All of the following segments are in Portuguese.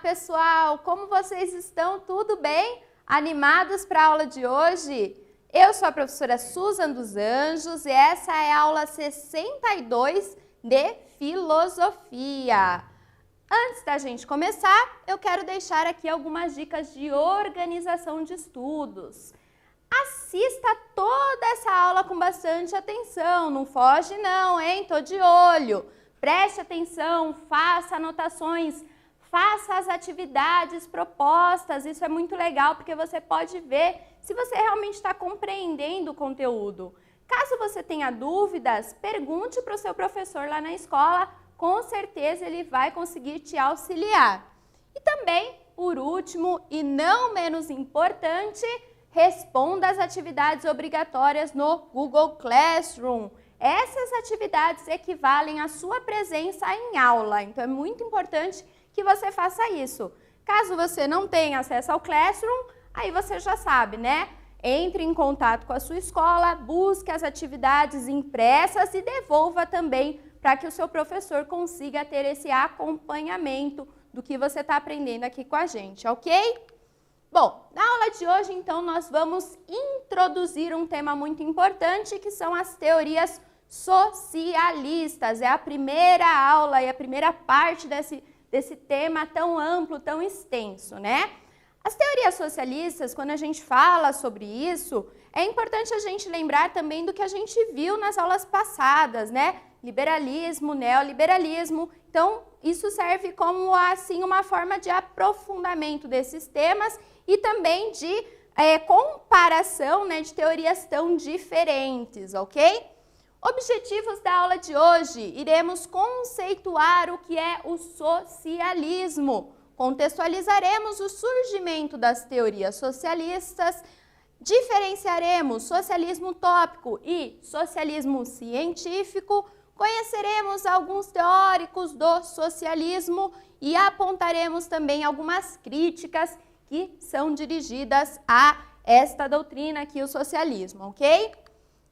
pessoal! Como vocês estão? Tudo bem? Animados para a aula de hoje? Eu sou a professora Susan dos Anjos e essa é a aula 62 de Filosofia. Antes da gente começar, eu quero deixar aqui algumas dicas de organização de estudos. Assista toda essa aula com bastante atenção, não foge não, hein? Tô de olho. Preste atenção, faça anotações, faça as atividades propostas, isso é muito legal porque você pode ver se você realmente está compreendendo o conteúdo. Caso você tenha dúvidas, pergunte para o seu professor lá na escola, com certeza ele vai conseguir te auxiliar. E também, por último e não menos importante, responda as atividades obrigatórias no Google Classroom. Essas atividades equivalem à sua presença em aula, então é muito importante que você faça isso. Caso você não tenha acesso ao Classroom, aí você já sabe, né? Entre em contato com a sua escola, busque as atividades impressas e devolva também para que o seu professor consiga ter esse acompanhamento do que você está aprendendo aqui com a gente, ok? Bom, na aula de hoje, então, nós vamos introduzir um tema muito importante, que são as teorias socialistas. É a primeira aula e a primeira parte desse tema tão amplo, tão extenso, né? As teorias socialistas, quando a gente fala sobre isso, é importante a gente lembrar também do que a gente viu nas aulas passadas, né? Liberalismo, neoliberalismo. Então, isso serve como, assim, uma forma de aprofundamento desses temas e também de comparação, né, de teorias tão diferentes, ok? Objetivos da aula de hoje, iremos conceituar o que é o socialismo, contextualizaremos o surgimento das teorias socialistas, diferenciaremos socialismo utópico e socialismo científico, conheceremos alguns teóricos do socialismo e apontaremos também algumas críticas que são dirigidas a esta doutrina aqui, o socialismo, ok?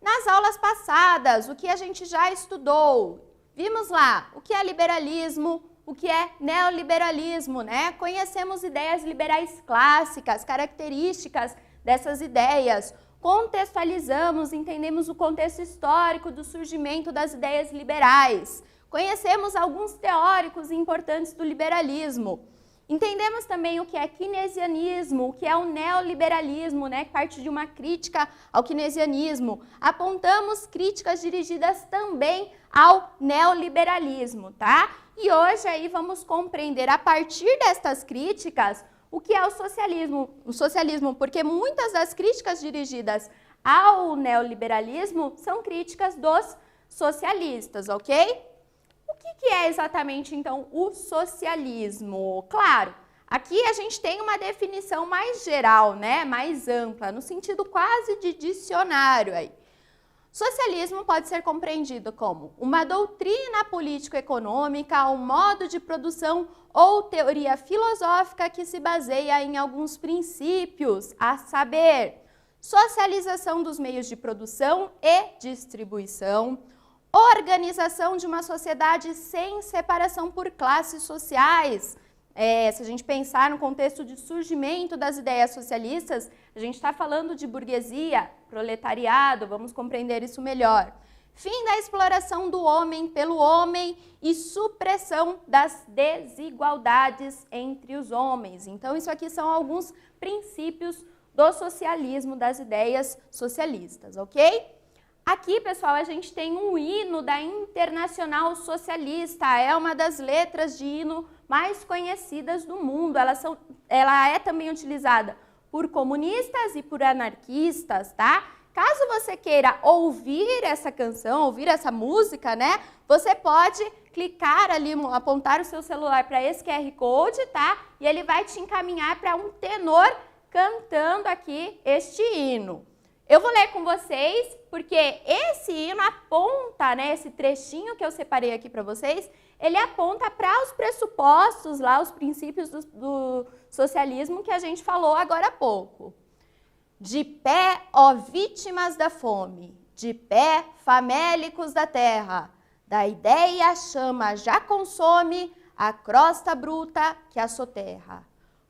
Nas aulas passadas, o que a gente já estudou? Vimos lá o que é liberalismo, o que é neoliberalismo, né? Conhecemos ideias liberais clássicas, características dessas ideias. Contextualizamos, entendemos o contexto histórico do surgimento das ideias liberais. Conhecemos alguns teóricos importantes do liberalismo. Entendemos também o que é keynesianismo, o que é o neoliberalismo, né, que parte de uma crítica ao keynesianismo. Apontamos críticas dirigidas também ao neoliberalismo, tá? E hoje aí vamos compreender a partir destas críticas o que é o socialismo, porque muitas das críticas dirigidas ao neoliberalismo são críticas dos socialistas, ok? O que é exatamente, então, o socialismo? Claro, aqui a gente tem uma definição mais geral, né? Mais ampla, no sentido quase de dicionário aí. Socialismo pode ser compreendido como uma doutrina político-econômica, um modo de produção ou teoria filosófica que se baseia em alguns princípios, a saber, socialização dos meios de produção e distribuição, organização de uma sociedade sem separação por classes sociais. Se a gente pensar no contexto de surgimento das ideias socialistas, a gente está falando de burguesia, proletariado, vamos compreender isso melhor. Fim da exploração do homem pelo homem e supressão das desigualdades entre os homens. Então, isso aqui são alguns princípios do socialismo, das ideias socialistas, ok? Aqui, pessoal, a gente tem um hino da Internacional Socialista, é uma das letras de hino mais conhecidas do mundo. Ela é também utilizada por comunistas e por anarquistas, tá? Caso você queira ouvir essa canção, ouvir essa música, né? Você pode clicar ali, apontar o seu celular para esse QR Code, tá? E ele vai te encaminhar para um tenor cantando aqui este hino. Eu vou ler com vocês, porque esse hino aponta, né, esse trechinho que eu separei aqui para vocês, ele aponta para os pressupostos lá, os princípios do socialismo que a gente falou agora há pouco. De pé, ó vítimas da fome, de pé, famélicos da terra, da ideia a chama já consome, a crosta bruta que a soterra.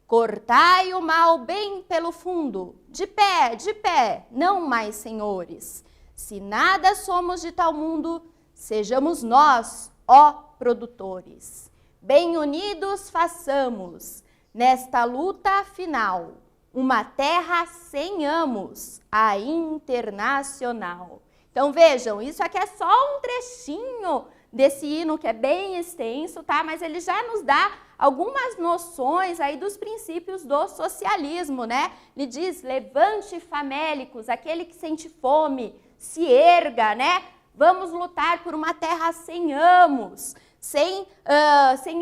Cortai o mal bem pelo fundo, de pé, não mais senhores. Se nada somos de tal mundo, sejamos nós, ó produtores. Bem unidos façamos, nesta luta final, uma terra sem amos, a internacional. Então vejam, isso aqui é só um trechinho desse hino que é bem extenso, tá? Mas ele já nos dá algumas noções aí dos princípios do socialismo, né? Ele diz, levante famélicos, aquele que sente fome, se erga, né? Vamos lutar por uma terra sem amos, sem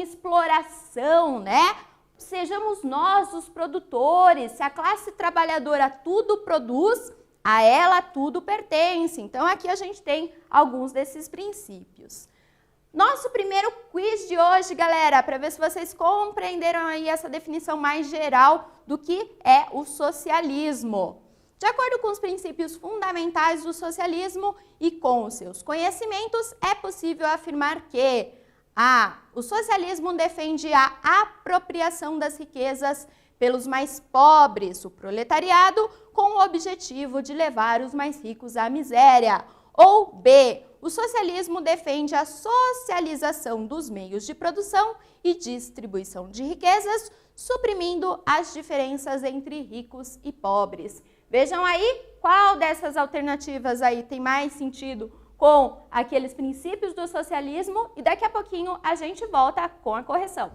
exploração, né? Sejamos nós os produtores, se a classe trabalhadora tudo produz, a ela tudo pertence. Então aqui a gente tem alguns desses princípios. Nosso primeiro quiz de hoje, galera, para ver se vocês compreenderam aí essa definição mais geral do que é o socialismo. De acordo com os princípios fundamentais do socialismo e com os seus conhecimentos, é possível afirmar que o socialismo defende a apropriação das riquezas pelos mais pobres, o proletariado, com o objetivo de levar os mais ricos à miséria. Ou B, o socialismo defende a socialização dos meios de produção e distribuição de riquezas, suprimindo as diferenças entre ricos e pobres. Vejam aí qual dessas alternativas aí tem mais sentido com aqueles princípios do socialismo e daqui a pouquinho a gente volta com a correção.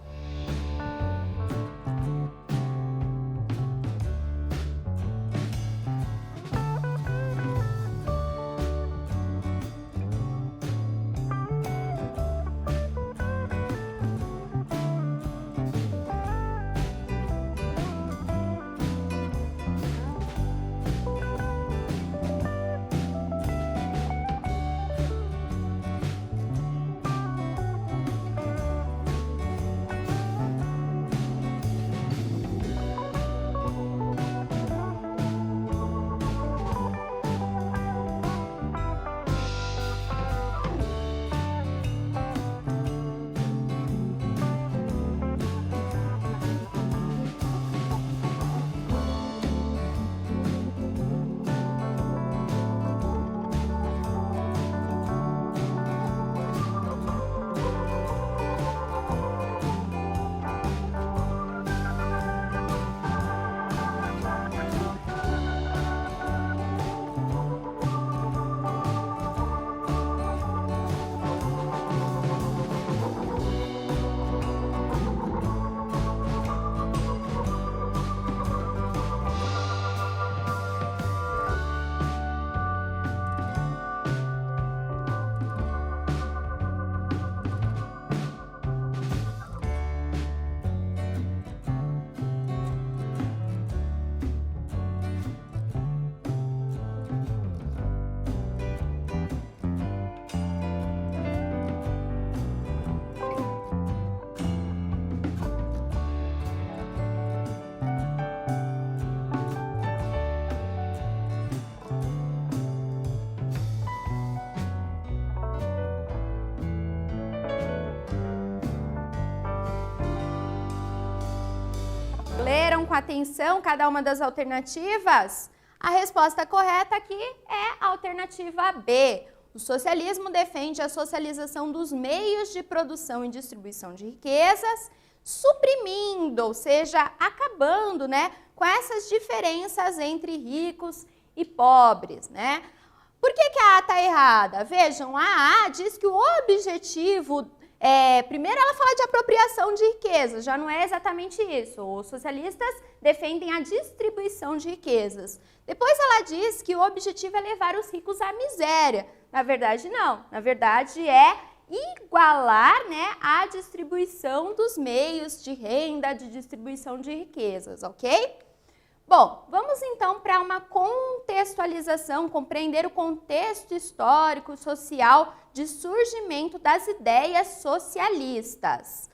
Leram com atenção cada uma das alternativas? A resposta correta aqui é a alternativa B. O socialismo defende a socialização dos meios de produção e distribuição de riquezas, suprimindo, ou seja, acabando, né, com essas diferenças entre ricos e pobres, né? Por que a A está errada? Vejam, a A diz que o objetivo primeiro ela fala de apropriação de riquezas, já não é exatamente isso. Os socialistas defendem a distribuição de riquezas. Depois ela diz que o objetivo é levar os ricos à miséria. Na verdade, não. Na verdade, é igualar, né, a distribuição dos meios de renda, de distribuição de riquezas, ok? Bom, vamos então para uma contextualização, compreender o contexto histórico, social de surgimento das ideias socialistas.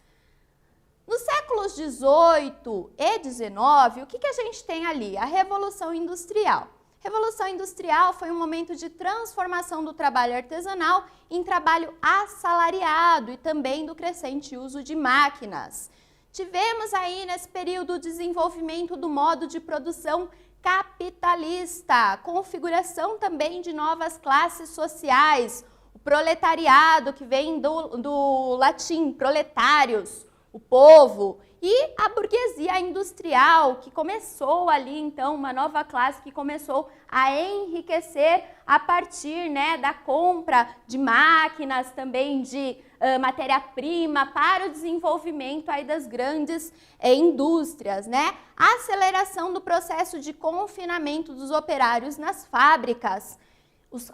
Nos séculos 18 e 19, o que a gente tem ali? A Revolução Industrial. Revolução Industrial foi um momento de transformação do trabalho artesanal em trabalho assalariado e também do crescente uso de máquinas. Tivemos aí nesse período o desenvolvimento do modo de produção capitalista, configuração também de novas classes sociais, o proletariado, que vem do latim proletários, o povo, e a burguesia industrial, que começou ali, então, uma nova classe que começou a enriquecer a partir, né, da compra de máquinas, também de matéria-prima para o desenvolvimento aí das grandes indústrias, né? A aceleração do processo de confinamento dos operários nas fábricas,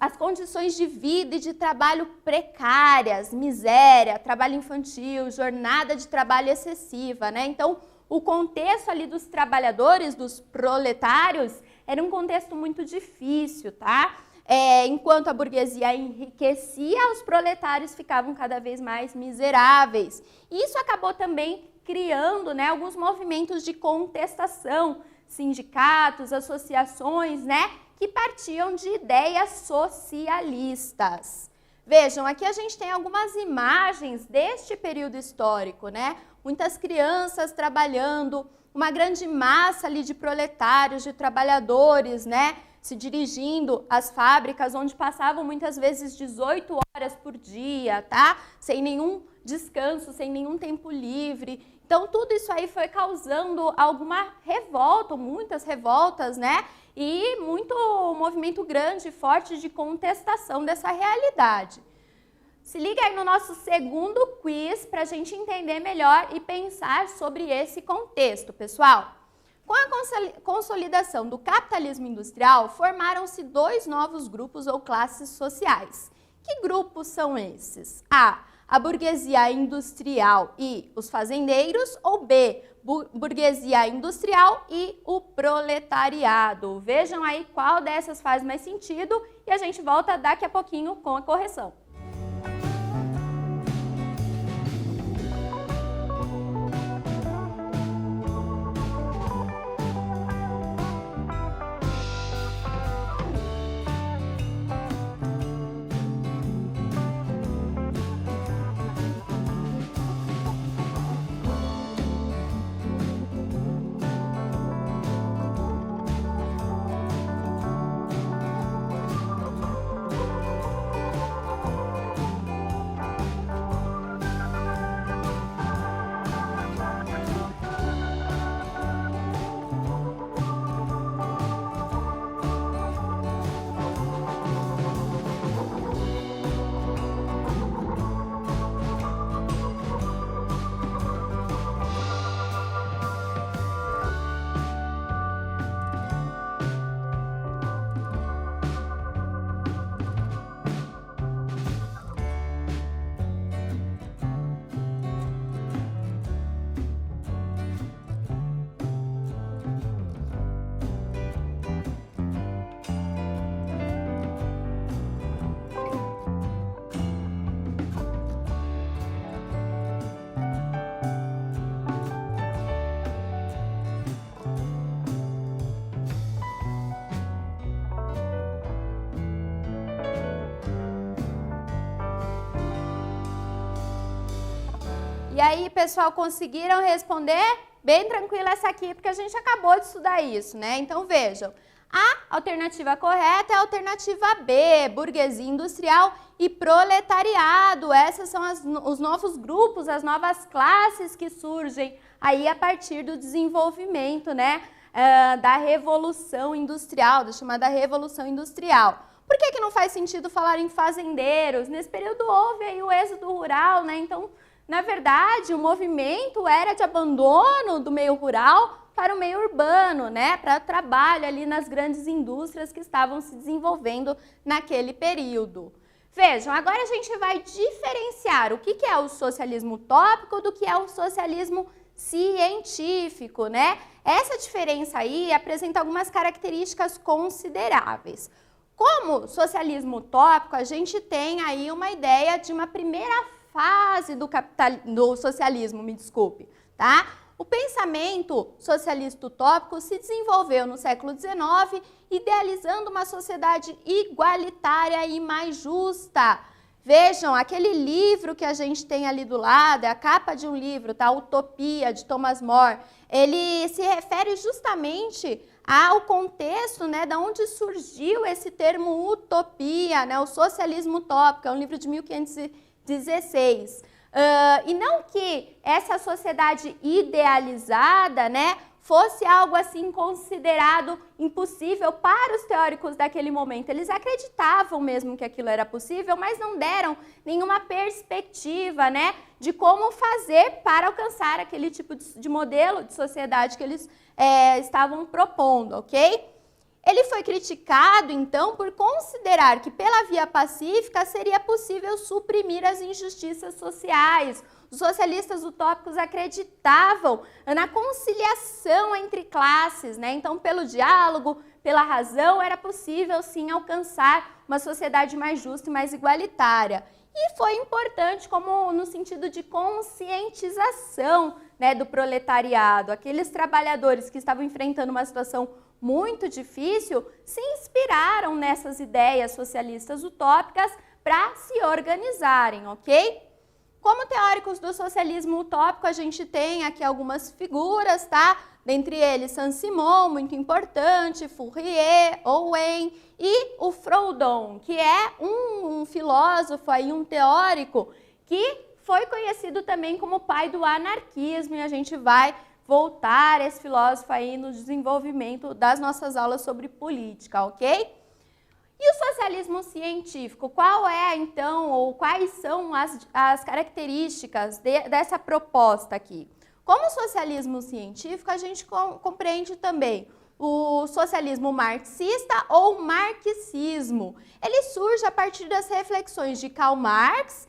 as condições de vida e de trabalho precárias, miséria, trabalho infantil, jornada de trabalho excessiva, né? Então, o contexto ali dos trabalhadores, dos proletários, era um contexto muito difícil, tá? Enquanto a burguesia enriquecia, os proletários ficavam cada vez mais miseráveis. Isso acabou também criando, né, alguns movimentos de contestação, sindicatos, associações, né, que partiam de ideias socialistas. Vejam, aqui a gente tem algumas imagens deste período histórico, né? Muitas crianças trabalhando, uma grande massa ali de proletários, de trabalhadores, né? Se dirigindo às fábricas, onde passavam muitas vezes 18 horas por dia, tá? Sem nenhum descanso, sem nenhum tempo livre. Então, tudo isso aí foi causando alguma revolta, muitas revoltas, né? E muito movimento grande e forte de contestação dessa realidade. Se liga aí no nosso segundo quiz para a gente entender melhor e pensar sobre esse contexto, pessoal. Com a consolidação do capitalismo industrial, formaram-se dois novos grupos ou classes sociais. Que grupos são esses? A burguesia industrial e os fazendeiros, ou B, burguesia industrial e o proletariado. Vejam aí qual dessas faz mais sentido e a gente volta daqui a pouquinho com a correção. E aí, pessoal, conseguiram responder? Bem tranquila essa aqui, porque a gente acabou de estudar isso, né? Então, vejam, a alternativa correta é a alternativa B, burguesia industrial e proletariado. Essas são os novos grupos, as novas classes que surgem aí a partir do desenvolvimento, né, da Revolução Industrial, da chamada Revolução Industrial. Por que não faz sentido falar em fazendeiros? Nesse período houve aí o êxodo rural, né? Então, na verdade, o movimento era de abandono do meio rural para o meio urbano, né? Para trabalho ali nas grandes indústrias que estavam se desenvolvendo naquele período. Vejam, agora a gente vai diferenciar o que é o socialismo utópico do que é o socialismo científico, né? Essa diferença aí apresenta algumas características consideráveis. Como socialismo utópico, a gente tem aí uma ideia de uma primeira fase do socialismo, me desculpe, tá? O pensamento socialista utópico se desenvolveu no século XIX, idealizando uma sociedade igualitária e mais justa. Vejam, aquele livro que a gente tem ali do lado, é a capa de um livro, tá? Utopia, de Thomas More. Ele se refere justamente ao contexto, né, da onde surgiu esse termo utopia, né, o socialismo utópico, é um livro de 1516. E não que essa sociedade idealizada, né, fosse algo assim considerado impossível para os teóricos daquele momento. Eles acreditavam mesmo que aquilo era possível, mas não deram nenhuma perspectiva, né, de como fazer para alcançar aquele tipo de modelo de sociedade que eles estavam propondo, ok? Ele foi criticado, então, por considerar que pela via pacífica seria possível suprimir as injustiças sociais. Os socialistas utópicos acreditavam na conciliação entre classes, né? Então, pelo diálogo, pela razão, era possível, sim, alcançar uma sociedade mais justa e mais igualitária. E foi importante como no sentido de conscientização, né, do proletariado. Aqueles trabalhadores que estavam enfrentando uma situação muito difícil se inspiraram nessas ideias socialistas utópicas para se organizarem, ok? Como teóricos do socialismo utópico, a gente tem aqui algumas figuras, tá? Dentre eles, Saint-Simon, muito importante, Fourier, Owen e o Proudhon, que é um filósofo, aí, um teórico que foi conhecido também como pai do anarquismo, e a gente vai voltar esse filósofo aí no desenvolvimento das nossas aulas sobre política, ok? E o socialismo científico, qual é então, ou quais são as características dessa proposta aqui? Como socialismo científico, a gente compreende também o socialismo marxista ou marxismo. Ele surge a partir das reflexões de Karl Marx,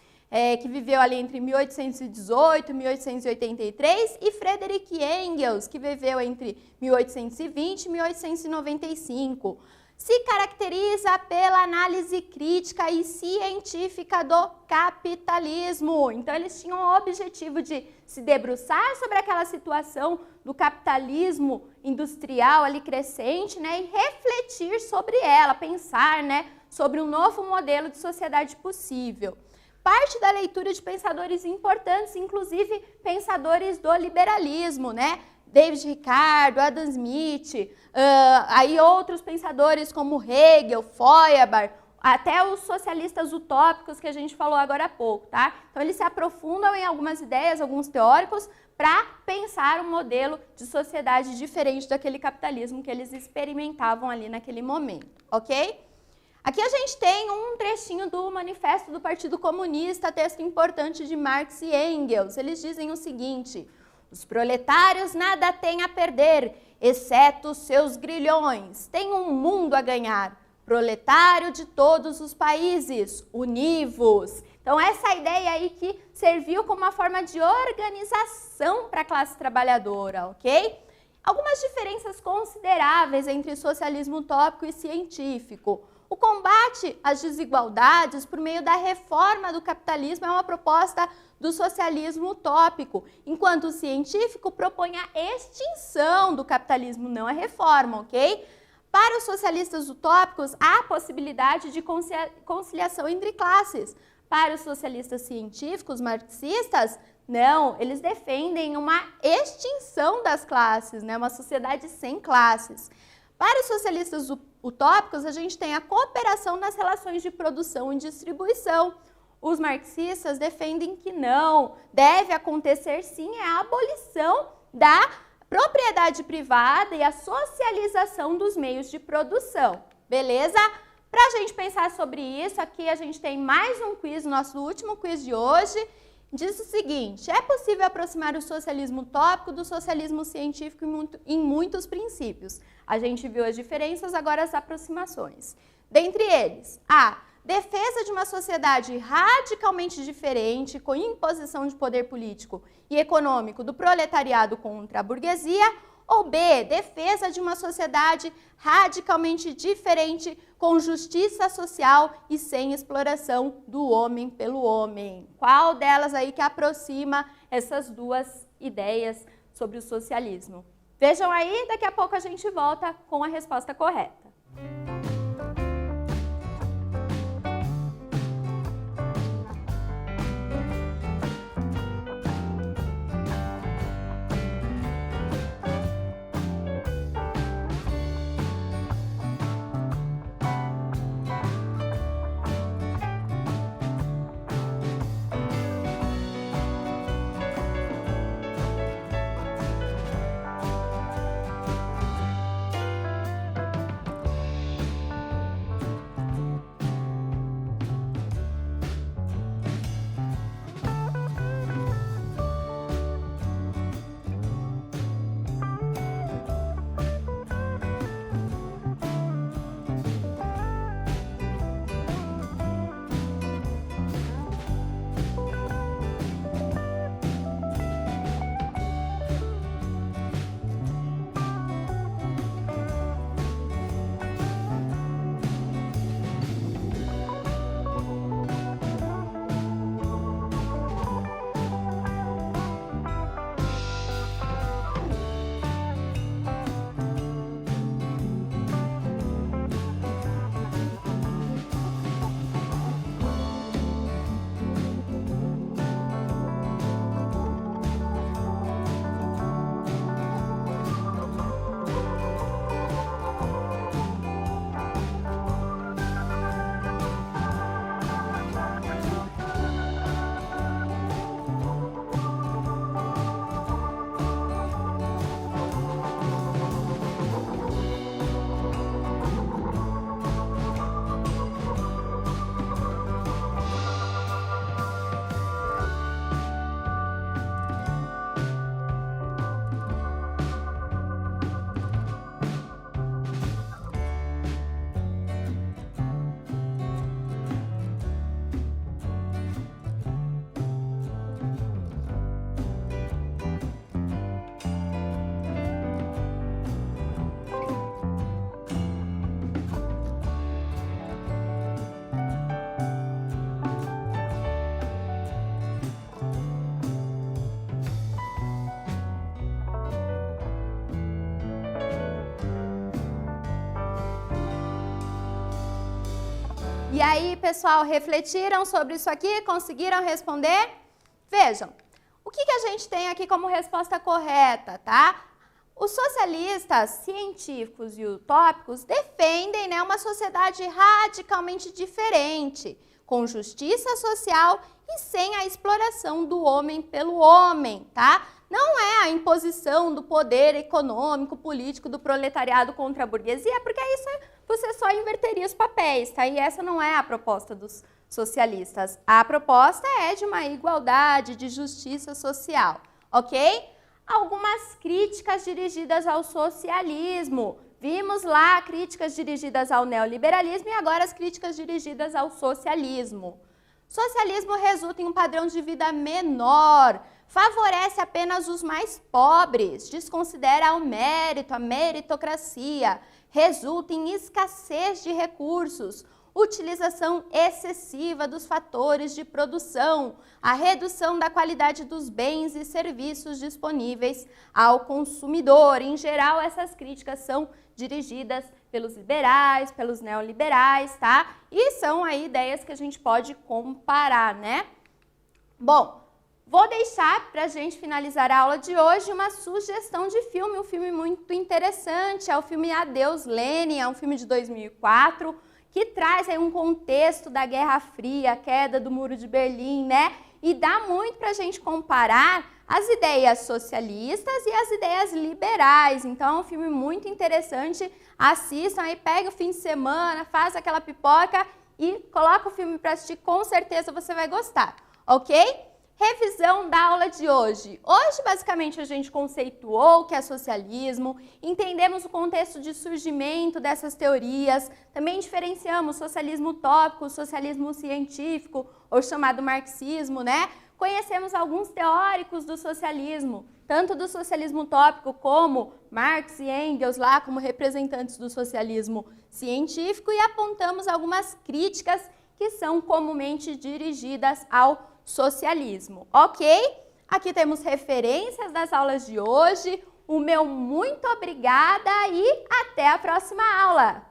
que viveu ali entre 1818 e 1883, e Friedrich Engels, que viveu entre 1820 e 1895. Se caracteriza pela análise crítica e científica do capitalismo. Então, eles tinham o objetivo de se debruçar sobre aquela situação do capitalismo industrial ali crescente, né, e refletir sobre ela, pensar, né, sobre um novo modelo de sociedade possível. Parte da leitura de pensadores importantes, inclusive pensadores do liberalismo, né? David Ricardo, Adam Smith, aí outros pensadores como Hegel, Feuerbach, até os socialistas utópicos que a gente falou agora há pouco, tá? Então eles se aprofundam em algumas ideias, alguns teóricos, para pensar um modelo de sociedade diferente daquele capitalismo que eles experimentavam ali naquele momento, ok? Aqui a gente tem um trechinho do Manifesto do Partido Comunista, texto importante de Marx e Engels. Eles dizem o seguinte: os proletários nada têm a perder, exceto seus grilhões. Tem um mundo a ganhar. Proletário de todos os países, univos. Então, essa ideia aí que serviu como uma forma de organização para a classe trabalhadora, ok? Algumas diferenças consideráveis entre socialismo utópico e científico. O combate às desigualdades por meio da reforma do capitalismo é uma proposta do socialismo utópico, enquanto o científico propõe a extinção do capitalismo, não a reforma, ok? Para os socialistas utópicos, há a possibilidade de conciliação entre classes. Para os socialistas científicos, marxistas, não, eles defendem uma extinção das classes, né? Uma sociedade sem classes. Para os socialistas utópicos, a gente tem a cooperação nas relações de produção e distribuição. Os marxistas defendem que não, deve acontecer sim a abolição da propriedade privada e a socialização dos meios de produção, beleza? Para a gente pensar sobre isso, aqui a gente tem mais um quiz, nosso último quiz de hoje. Diz o seguinte: é possível aproximar o socialismo utópico do socialismo científico em muitos princípios. A gente viu as diferenças, agora as aproximações. Dentre eles, a defesa de uma sociedade radicalmente diferente, com imposição de poder político e econômico do proletariado contra a burguesia, ou B, defesa de uma sociedade radicalmente diferente, com justiça social e sem exploração do homem pelo homem. Qual delas aí que aproxima essas duas ideias sobre o socialismo? Vejam aí, daqui a pouco a gente volta com a resposta correta. E aí, pessoal, refletiram sobre isso aqui? Conseguiram responder? Vejam, o que a gente tem aqui como resposta correta, tá? Os socialistas científicos e utópicos defendem, né, uma sociedade radicalmente diferente, com justiça social e sem a exploração do homem pelo homem, tá? Não é a imposição do poder econômico, político do proletariado contra a burguesia, porque isso você só inverteria os papéis, tá? E essa não é a proposta dos socialistas. A proposta é de uma igualdade, de justiça social, ok? Algumas críticas dirigidas ao socialismo. Vimos lá críticas dirigidas ao neoliberalismo e agora as críticas dirigidas ao socialismo. Socialismo resulta em um padrão de vida menor, favorece apenas os mais pobres, desconsidera o mérito, a meritocracia, resulta em escassez de recursos, utilização excessiva dos fatores de produção, a redução da qualidade dos bens e serviços disponíveis ao consumidor. Em geral, essas críticas são dirigidas pelos liberais, pelos neoliberais, tá? E são aí ideias que a gente pode comparar, né? Bom, vou deixar para a gente finalizar a aula de hoje uma sugestão de filme, um filme muito interessante, é o filme Adeus Lenin, é um filme de 2004, que traz aí um contexto da Guerra Fria, a queda do Muro de Berlim, né? E dá muito para a gente comparar as ideias socialistas e as ideias liberais. Então é um filme muito interessante, assistam aí, pega o fim de semana, faz aquela pipoca e coloca o filme para assistir, com certeza você vai gostar, ok? Revisão da aula de hoje. Hoje, basicamente, a gente conceituou o que é socialismo, entendemos o contexto de surgimento dessas teorias, também diferenciamos socialismo utópico, socialismo científico, ou chamado marxismo, né? Conhecemos alguns teóricos do socialismo, tanto do socialismo utópico como Marx e Engels, lá como representantes do socialismo científico, e apontamos algumas críticas que são comumente dirigidas ao socialismo, ok? Aqui temos referências das aulas de hoje. O meu muito obrigada e até a próxima aula!